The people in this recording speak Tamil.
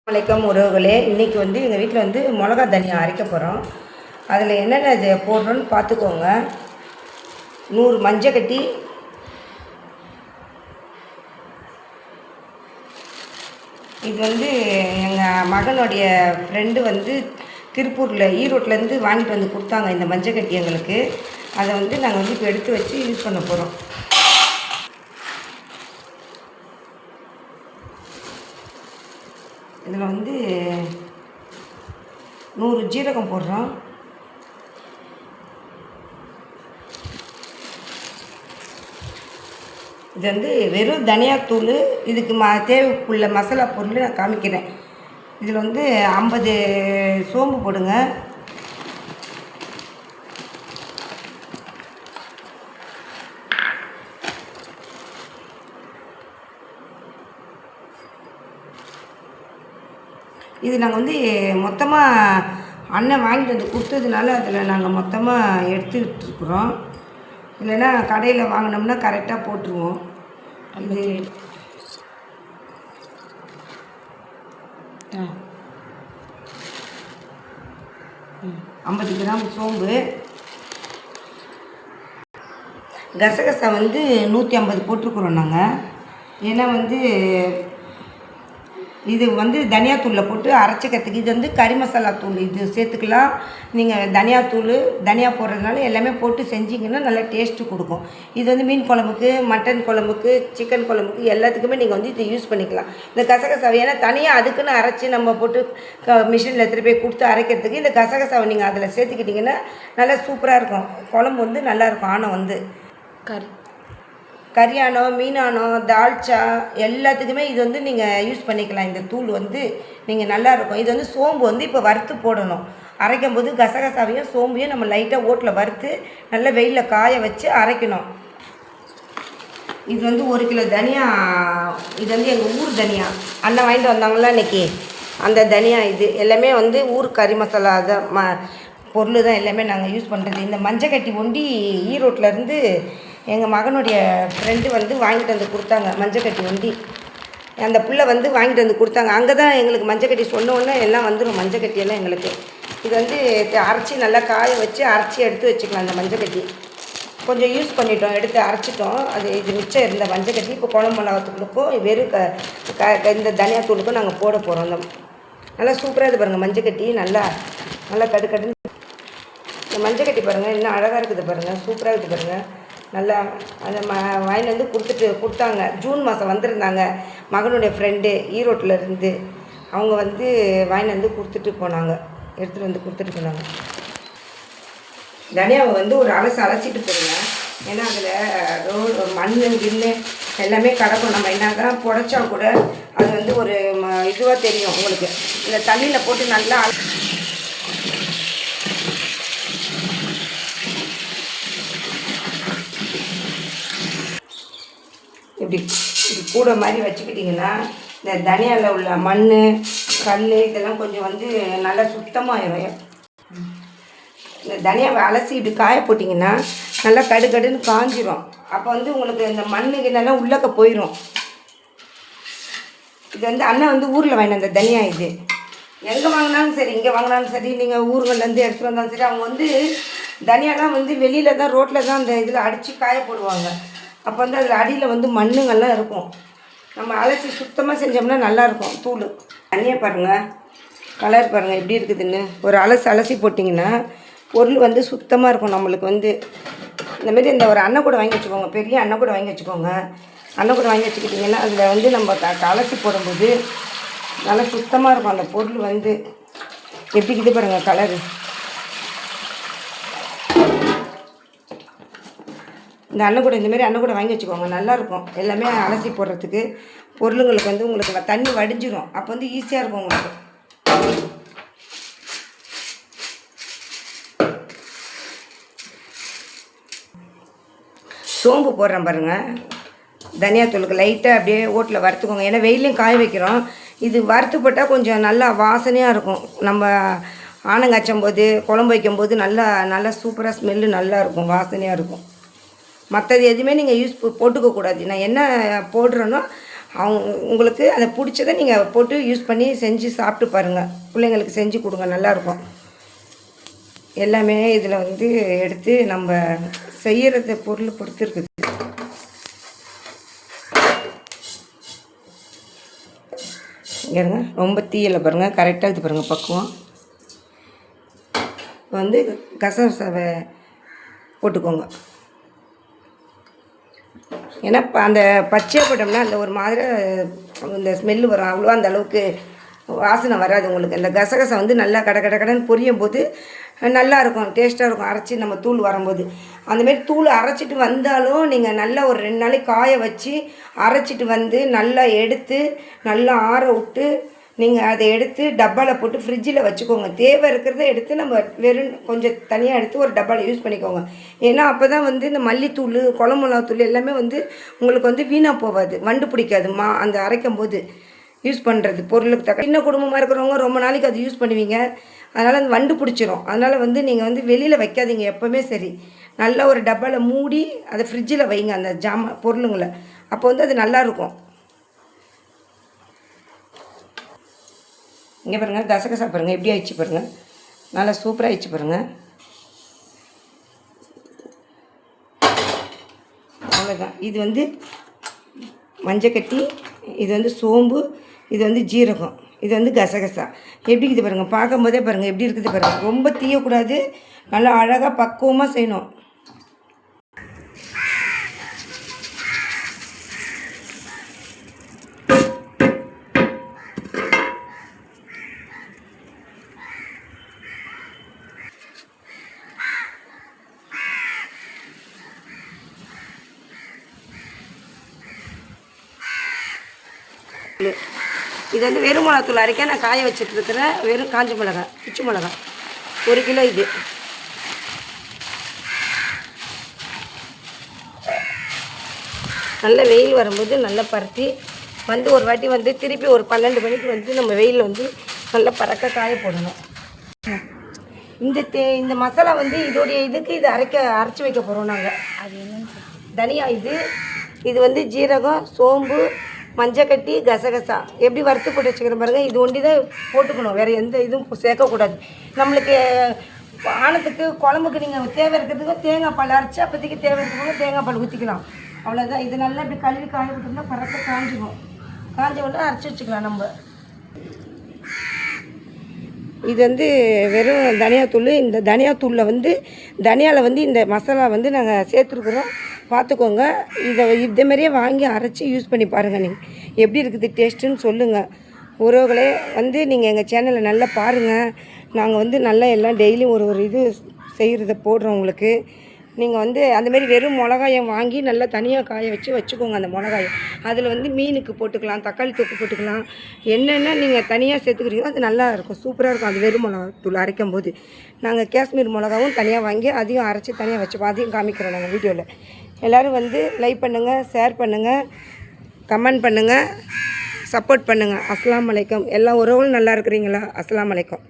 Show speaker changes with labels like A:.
A: வணக்கம் உறவுகளே. இன்றைக்கி எங்கள் வீட்டில் மிளகா தனியா அரைக்க போகிறோம். அதில் என்னென்ன போடுறோன்னு பார்த்துக்கோங்க. 100 மஞ்சக்கட்டி, இது எங்கள் மகனுடைய ஃப்ரெண்டு திருப்பூரில் ஈரோட்டிலேருந்து வாங்கிட்டு கொடுத்தாங்க இந்த மஞ்சக்கட்டி எங்களுக்கு. அதை நாங்கள் இப்போ எடுத்து வச்சு யூஸ் பண்ண போகிறோம். இதில் 100 ஜீரகம் போடுறோம். இது வெறும் தனியாத்தூள். இதுக்கு தேவைக்குள்ள மசாலா பொருள் நான் காமிக்கிறேன். இதில் 50 சோம்பு போடுங்க. இது நாங்கள் மொத்தமாக அண்ணன் வாங்கிட்டு கொடுத்ததுனால அதில் நாங்கள் மொத்தமாக எடுத்துக்கிட்டுருக்குறோம். இல்லைன்னா கடையில் வாங்கினோம்னா கரெக்டாக போட்டுருவோம். இது 50 கிராம் சோம்பு. கசகசா 150 போட்டிருக்குறோம் நாங்கள். ஏன்னா இது தனியாத்தூளில் போட்டு அரைச்சிக்கிறதுக்கு. இது கறி மசாலா தூள், இது சேர்த்துக்கலாம். நீங்கள் தனியாத்தூள் தனியா போடுறதுனால எல்லாமே போட்டு செஞ்சிங்கன்னா நல்லா டேஸ்ட்டு கொடுக்கும். இது மீன் குழம்புக்கு, மட்டன் குழம்புக்கு, சிக்கன் குழம்புக்கு எல்லாத்துக்குமே நீங்கள் இதை யூஸ் பண்ணிக்கலாம். இந்த கசகசாவை ஏன்னா தனியாக அதுக்குன்னு அரைச்சி நம்ம போட்டு மிஷினில் எடுத்துகிட்டு போய் கொடுத்து அரைக்கிறதுக்கு இந்த கசகசாவை நீங்கள் அதில் சேர்த்துக்கிட்டிங்கன்னா நல்லா சூப்பராக இருக்கும். குழம்பு நல்லாயிருக்கும். ஆனால் கறியானோ மீனானோ தால்ச்சா எல்லாத்துக்குமே இது நீங்கள் யூஸ் பண்ணிக்கலாம். இந்த தூள் நீங்கள் நல்லாயிருக்கும். இது சோம்பு இப்போ வறுத்து போடணும். அரைக்கும் போது கசகசாவையும் சோம்பையும் நம்ம லைட்டாக ஓட்டில் வறுத்து நல்லா வெயிலில் காய வச்சு அரைக்கணும். இது 1 கிலோ தனியா. இது எங்கள் ஊர் தனியா அண்ணன் வாங்கிட்டு வந்தாங்களா இன்றைக்கி, அந்த தனியா. இது எல்லாமே ஊர் கறி மசாலா பொருள் தான் எல்லாமே நாங்கள் யூஸ் பண்ணுறது. இந்த மஞ்சக்கட்டி ஒண்டி ஈரோட்டிலேருந்து எங்கள் மகனுடைய ஃப்ரெண்டு வாங்கிட்டு கொடுத்தாங்க. மஞ்சக்கட்டி ஒண்டி அந்த பிள்ளை வாங்கிட்டு கொடுத்தாங்க. அங்கே தான் எங்களுக்கு மஞ்சக்கட்டி சொன்னோன்னே எல்லாம் வந்துடும் மஞ்சக்கட்டியெல்லாம் எங்களுக்கு. இது அரைச்சி நல்லா காய வச்சு அரைச்சி எடுத்து வச்சுக்கலாம். அந்த மஞ்சக்கட்டி கொஞ்சம் யூஸ் பண்ணிட்டோம், எடுத்து அரைச்சிட்டோம். இது மிச்சம் இருந்த மஞ்சக்கட்டி இப்போ குழம்பு மிளகாத்தூளுக்கும் வெறும் இந்த தனியாத்தூளுக்கும் நாங்கள் போட போகிறோம். அந்த நல்லா சூப்பராக இது பாருங்கள். மஞ்சக்கட்டி நல்லா கடுக்கடுன்னு இந்த மஞ்சக்கட்டி பாருங்கள், இன்னும் அழகாக இருக்குது பாருங்கள், சூப்பராக இருக்குது பாருங்கள். நல்லா அதை வாங்கிட்டு கொடுத்தாங்க. ஜூன் மாதம் வந்திருந்தாங்க மகனுடைய ஃப்ரெண்டு ஈரோட்டிலேருந்து. அவங்க வாங்கிட்டு கொடுத்துட்டு போனாங்க, எடுத்துகிட்டு கொடுத்துட்டு போனாங்க. தனியாவை ஒரு அலசிட்டு போடுங்க. ஏன்னா அதில் மண் கிண்ணு எல்லாமே கிடக்கும். நம்ம என்ன தான் புடைச்சா கூட அது ஒரு இதுவாக தெரியும் உங்களுக்கு. இந்த தண்ணியில் போட்டு நல்லா இப்படி கூட மாதிரி வச்சுக்கிட்டிங்கன்னா இந்த தனியாவில் உள்ள மண் கல் இதெல்லாம் கொஞ்சம் நல்லா சுத்தமாகிடும். இந்த தனியாவை அலசி இப்படி காய போட்டிங்கன்னா நல்லா கடுன்னு காஞ்சிரும். அப்போ உங்களுக்கு இந்த மண்ணுக்குன்னெல்லாம் உள்ளக்க போயிடும். இது அண்ணன் ஊரில் வாங்கின அந்த தனியா. இது எங்கே வாங்கினாலும் சரி, இங்கே வாங்கினாலும் சரி, நீங்கள் ஊர்கள்லேருந்து எடுத்துகிட்டு வந்தாலும் சரி, அவங்க தனியாலாம் வெளியில் தான் ரோட்டில் தான் அந்த இதில் அடித்து காய போடுவாங்க. அப்போ அதில் அடியில் மண்ணுங்கள்லாம் இருக்கும். நம்ம அலசி சுத்தமாக செஞ்சோம்னா நல்லாயிருக்கும் தூள். தனியாக பாருங்கள், கலர் பாருங்கள் எப்படி இருக்குதுன்னு. ஒரு அலசி போட்டிங்கன்னா பொருள் சுத்தமாக இருக்கும். நம்மளுக்கு இந்தமாரி இந்த ஒரு அன்னை கூட வாங்கி வச்சுக்கோங்க, பெரிய அன்னை கூட வாங்கி வச்சுக்கோங்க. அன்னை கூட வாங்கி வச்சுக்கிட்டிங்கன்னா அதில் நம்ம அலசி போடும்போது நல்லா சுத்தமாக இருக்கும். அந்த பொருள் எப்படி இது பாருங்கள் கலரு. இந்த அன்னை இந்தமாரி அன்னை கூட வாங்கி வச்சுக்கோங்க, நல்லாயிருக்கும். எல்லாமே அலசி போடுறதுக்கு பொருளுங்களுக்கு உங்களுக்கு தண்ணி வடிஞ்சிடும். அப்போ ஈஸியாக இருக்கும் உங்களுக்கு. சோம்பு போடுறேன் பாருங்கள். தனியாத்தூளுக்கு லைட்டாக அப்படியே ஓட்டில் வறுத்துக்கோங்க. ஏன்னா வெயிலையும் காய வைக்கிறோம். இது வறுத்து போட்டால் கொஞ்சம் நல்லா வாசனையாக இருக்கும். நம்ம ஆனங்காய்ச்சும் போது குழம்பு வைக்கும்போது நல்லா சூப்பராக ஸ்மெல்லு நல்லாயிருக்கும், வாசனையாக இருக்கும். மற்றது எதுவுமே நீங்கள் போட்டுக்கக்கூடாது. நான் என்ன போடுறேனோ உங்களுக்கு அதை பிடிச்சதை நீங்கள் போட்டு யூஸ் பண்ணி செஞ்சு சாப்பிட்டு பாருங்கள். பிள்ளைங்களுக்கு செஞ்சு கொடுங்க, நல்லாயிருக்கும். எல்லாமே இதில் வந்து எடுத்து நம்ம செய்கிறது பொருள் பொறுத்து இருக்குது. இங்கேங்க ரொம்ப தீயலை பாருங்கள், கரெக்டாக இது பாருங்கள் பக்குவம். வந்து கசகசாவை போட்டுக்கோங்க. ஏன்னா அந்த பச்சையாக போட்டோம்னா அந்த ஒரு மாதிரி இந்த ஸ்மெல்லு வரும், அவ்வளோ அந்த அளவுக்கு வாசனை வராது உங்களுக்கு. அந்த கசகசை வந்து நல்லா கடன்னு பொரியும் போது நல்லாயிருக்கும், டேஸ்ட்டாக இருக்கும். அரைச்சி நம்ம தூள் வரும்போது அந்தமாரி தூள் அரைச்சிட்டு வந்தாலும் நீங்கள் நல்லா ஒரு 2 நாளைக்கு காய வச்சு அரைச்சிட்டு வந்து நல்லா எடுத்து நல்லா ஆற விட்டு நீங்கள் அதை எடுத்து டப்பாவில் போட்டு ஃப்ரிட்ஜில் வச்சுக்கோங்க. தேவை இருக்கிறத எடுத்து நம்ம வெறும் கொஞ்சம் தனியாக எடுத்து ஒரு டப்பாவில் யூஸ் பண்ணிக்கோங்க. ஏன்னா அப்போ தான் வந்து இந்த மல்லித்தூள், குழம்பு மிளகாத்தூள் எல்லாமே வந்து உங்களுக்கு வந்து வீணாக போகாது, வண்டு பிடிக்காது. அந்த அரைக்கும் போது யூஸ் பண்ணுறது பொருளுக்கு சின்ன குடும்பமாக இருக்கிறவங்க ரொம்ப நாளைக்கு அது யூஸ் பண்ணுவீங்க, அதனால் அந்த வண்டு பிடிச்சிரும். அதனால் வந்து நீங்கள் வந்து வெளியில் வைக்காதீங்க எப்போவுமே சரி. நல்லா ஒரு டப்பாவில் மூடி அதை ஃப்ரிட்ஜில் வைங்க அந்த பொருளுங்களை. அப்போ வந்து அது நல்லாயிருக்கும். இங்கே பாருங்கள், கசகசா பாருங்கள் எப்படி ஆயிடுச்சு பாருங்கள், நல்லா சூப்பராக ஆயிடுச்சு பாருங்கள். அவ்வளோதான். இது வந்து மஞ்சக்கட்டி, இது வந்து சோம்பு, இது வந்து ஜீரகம், இது வந்து கசகசா. எப்படி இருக்குது பாருங்கள், பார்க்கும் போதே பாருங்கள் எப்படி இருக்குது பாருங்கள். ரொம்ப தீயக்கூடாது, நல்லா அழகாக பக்குவமாக செய்யணும். இது வந்து வெறும் மிளகாத்தூள் அரைக்க நான் காய வச்சுட்ருக்கிறேன். வெறும் காஞ்ச மிளகா, குச்சி மிளகா 1 கிலோ. இது நல்ல வெயில் வரும்போது நல்லா பருத்தி வந்து ஒரு வாட்டி வந்து திருப்பி ஒரு 12 மணிக்கு வந்து நம்ம வெயிலில் வந்து நல்லா பறக்க காய போடணும். இந்த மசாலா வந்து இதோடைய இதுக்கு இது அரைச்சி வைக்க போகிறோம் நாங்கள். அது என்னன்னு தனியா, இது வந்து ஜீரகம், சோம்பு, மஞ்சக்கட்டி, கசகசா எப்படி வறுத்து போட்டு வச்சுக்கிறேன் பாருங்கள். இது ஒண்டி தான் போட்டுக்கணும், வேறு எந்த இதுவும் சேர்க்கக்கூடாது. நம்மளுக்கு ஆனத்துக்கு குழம்புக்கு நீங்கள் தேவை இருக்கிறதுக்கு தேங்காய் பால் அரைச்சி அப்போதைக்கு தேவை இருக்கிறவங்க தேங்காய் பால் ஊற்றிக்கலாம், அவ்வளோதான். இது நல்லா இப்படி கழுவி காய விட்டோம்னா பறக்க காஞ்சிடும். காஞ்ச உடனே அரைச்சி வச்சுக்கலாம் நம்ம. இது வந்து வெறும் தனியாத்தூள். இந்த தனியாத்தூளில் வந்து தனியாவில் வந்து இந்த மசாலா வந்து நாங்கள் சேர்த்துருக்குறோம், பார்த்துக்கோங்க. இதேமாரியே வாங்கி அரைச்சி யூஸ் பண்ணி பாருங்கள். நீங்கள் எப்படி இருக்குது டேஸ்ட்டுன்னு சொல்லுங்கள். உறவுகளே வந்து நீங்கள் எங்கள் சேனலை நல்லா பாருங்கள். நாங்கள் வந்து நல்லா எல்லாம் டெய்லியும் ஒரு இது செய்கிறத போடுறோம் உங்களுக்கு. நீங்கள் வந்து அந்தமாரி வெறும் மிளகாயை வாங்கி நல்லா தனியாக காய வச்சுக்கோங்க. அந்த மிளகாயை அதில் வந்து மீனுக்கு போட்டுக்கலாம், தக்காளி தொக்கு போட்டுக்கலாம், என்னென்ன நீங்கள் தனியாக சேர்த்துக்கிறீங்களோ அது நல்லா இருக்கும், சூப்பராக இருக்கும். அது வெறும் மிளகாத்தூள் அரைக்கும் போது நாங்கள் காஷ்மீர் மிளகாவும் தனியாக வாங்கி அதையும் அரைச்சி தனியாக வச்சுப்போம், அதையும் காமிக்கிறோம் நாங்கள் வீடியோவில். எல்லோரும் வந்து லைக் பண்ணுங்கள், ஷேர் பண்ணுங்கள், கமெண்ட் பண்ணுங்கள், சப்போர்ட் பண்ணுங்கள். அஸ்ஸலாமு அலைக்கும். எல்லா உறவுகளும் நல்லா இருக்கிறீங்களா? அஸ்ஸலாமு அலைக்கும்.